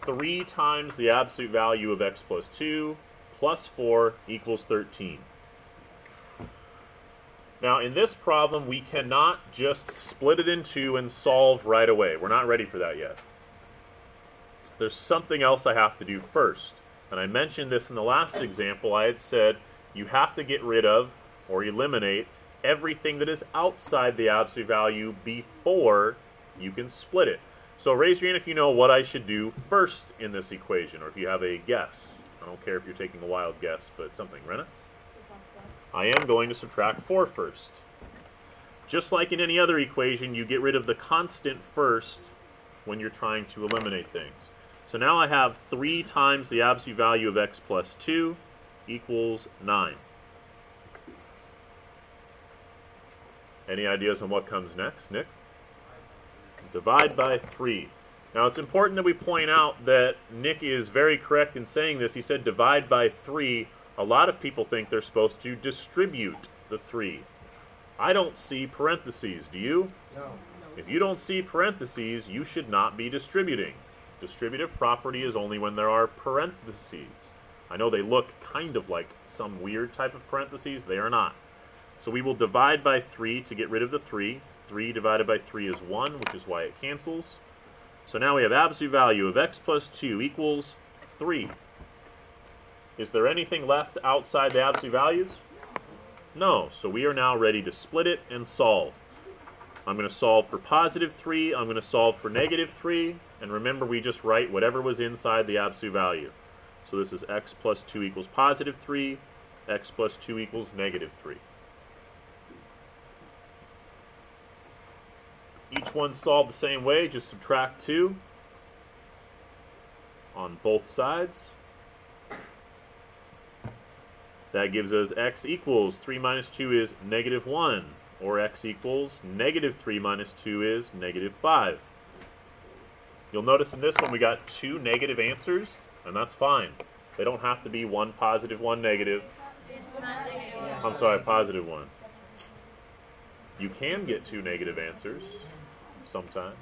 3 times the absolute value of x plus 2 plus 4 equals 13. Now, in this problem, we cannot just split it in two and solve right away. We're not ready for that yet. There's something else I have to do first. And I mentioned this in the last example. I had said you have to get rid of or eliminate everything that is outside the absolute value before you can split it. So raise your hand if you know what I should do first in this equation, or if you have a guess. I don't care if you're taking a wild guess, but something. Rena? I am going to subtract 4 first. Just like in any other equation, you get rid of the constant first when you're trying to eliminate things. So now I have 3 times the absolute value of x plus 2 equals 9. Any ideas on what comes next, Nick? Divide by 3. Now it's important that we point out that Nick is very correct in saying this. He said divide by 3. A lot of people think they're supposed to distribute the 3. I don't see parentheses. Do you? No. If you don't see parentheses, you should not be distributing. Distributive property is only when there are parentheses. I know they look kind of like some weird type of parentheses. They are not. So we will divide by 3 to get rid of the 3. 3 divided by 3 is 1, which is why it cancels. So now we have absolute value of x plus 2 equals 3. Is there anything left outside the absolute values? No. So we are now ready to split it and solve. I'm going to solve for positive 3. I'm going to solve for negative 3. And remember, we just write whatever was inside the absolute value. So this is x plus 2 equals positive 3. X plus 2 equals negative 3. Each one solved the same way. Just subtract 2 on both sides. That gives us x equals 3 minus 2 is negative 1, or x equals negative 3 minus 2 is negative 5. You'll notice in this one we got 2 negative answers, and that's fine. They don't have to be 1 positive, 1 negative. I'm sorry, positive 1. You can get 2 negative answers sometimes.